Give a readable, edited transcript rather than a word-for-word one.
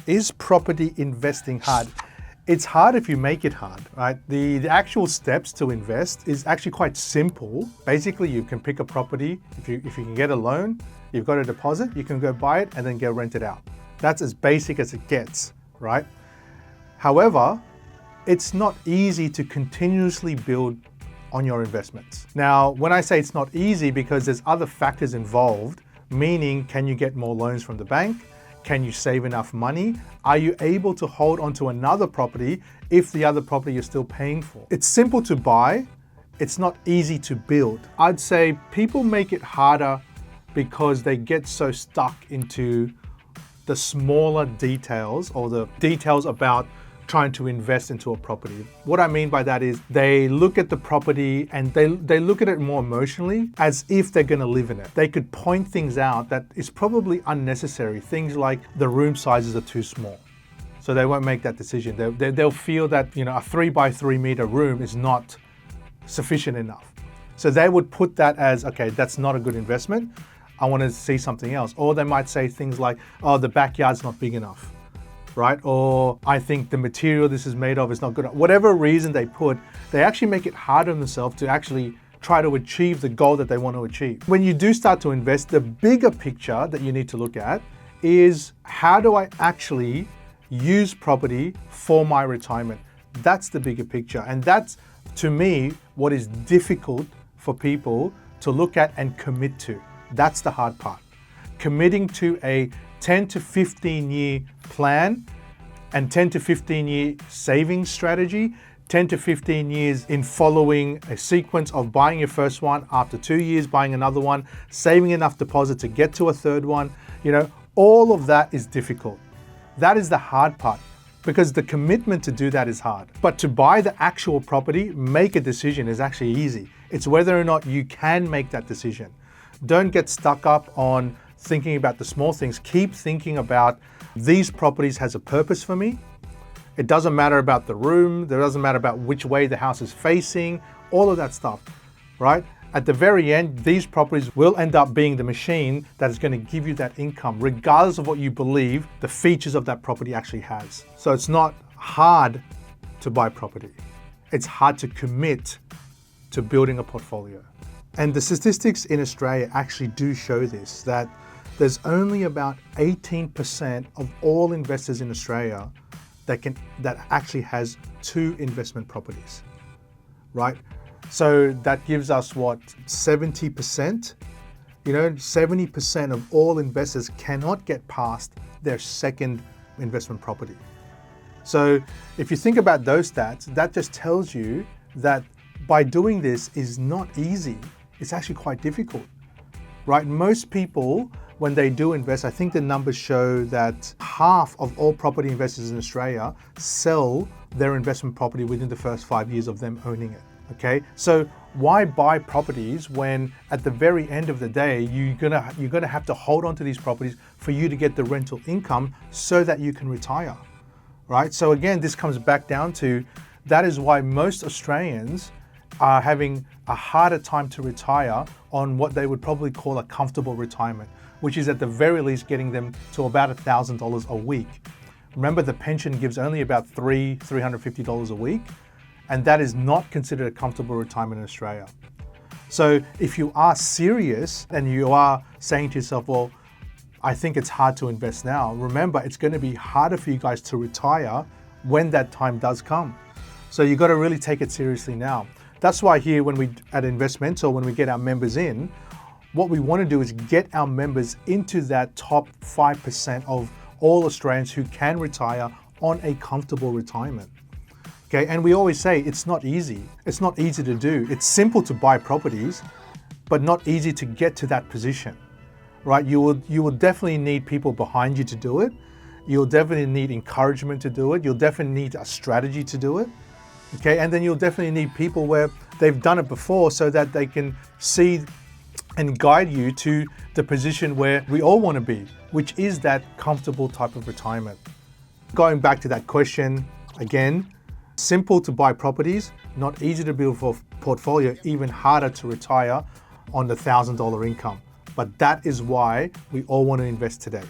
Is property investing hard? It's hard if you make it hard, right? The actual steps to invest is actually quite simple. Basically, you can pick a property. If you can get a loan, you've got a deposit, you can go buy it and then go rent it out. That's as basic as it gets, right? However, it's not easy to continuously build on your investments. Now, when I say it's not easy, because there's other factors involved, meaning, can you get more loans from the bank? Can you save enough money? Are you able to hold onto another property if the other property you're still paying for? It's simple to buy, it's not easy to build. I'd say people make it harder because they get so stuck into the smaller details, or the details about trying to invest into a property. What I mean by that is they look at the property and they look at it more emotionally, as if they're gonna live in it. They could point things out that is probably unnecessary. Things like the room sizes are too small, so they won't make that decision. They'll feel that, a 3x3 meter room is not sufficient enough. So they would put that as, okay, that's not a good investment. I want to see something else. Or they might say things like, oh, the backyard's not big enough, right? Or I think the material this is made of is not good. Whatever reason they put, they actually make it harder on themselves to actually try to achieve the goal that they want to achieve. When you do start to invest, the bigger picture that you need to look at is, how do I actually use property for my retirement? That's the bigger picture. And that's, to me, what is difficult for people to look at and commit to. That's the hard part. Committing to a 10 to 15 year plan and 10 to 15 year savings strategy, 10 to 15 years in following a sequence of buying your first one, after 2 years buying another one, saving enough deposit to get to a third one. All of that is difficult. That is the hard part, because the commitment to do that is hard. But to buy the actual property, make a decision, is actually easy. It's whether or not you can make that decision. Don't get stuck up on thinking about the small things. Keep thinking about, these properties has a purpose for me. It doesn't matter about the room. It doesn't matter about which way the house is facing, all of that stuff, right? At the very end, these properties will end up being the machine that is going to give you that income, regardless of what you believe the features of that property actually has. So it's not hard to buy property. It's hard to commit to building a portfolio. And the statistics in Australia actually do show this, that there's only about 18% of all investors in Australia that actually has 2 investment properties, right? So that gives us what, 70%? 70% of all investors cannot get past their second investment property. So if you think about those stats, that just tells you that by doing this is not easy. It's actually quite difficult, right? Most people, when they do invest, I think the numbers show that half of all property investors in Australia sell their investment property within the first 5 years of them owning it, okay? So why buy properties when at the very end of the day, you're gonna have to hold on to these properties for you to get the rental income so that you can retire, right? So again, this comes back down to, that is why most Australians are having a harder time to retire on what they would probably call a comfortable retirement, which is at the very least getting them to about $1,000 a week. Remember, the pension gives only about $350 a week, and that is not considered a comfortable retirement in Australia. So if you are serious and you are saying to yourself, well, I think it's hard to invest now, remember, it's going to be harder for you guys to retire when that time does come. So you got to really take it seriously now. That's why here, at Investmentor, when we get our members in, what we want to do is get our members into that top 5% of all Australians who can retire on a comfortable retirement. Okay, and we always say it's not easy. It's not easy to do. It's simple to buy properties, but not easy to get to that position, right? You will definitely need people behind you to do it. You'll definitely need encouragement to do it. You'll definitely need a strategy to do it. Okay, and then you'll definitely need people where they've done it before so that they can see and guide you to the position where we all want to be, which is that comfortable type of retirement. Going back to that question again, simple to buy properties, not easy to build for portfolio, even harder to retire on the $1,000 income. But that is why we all want to invest today.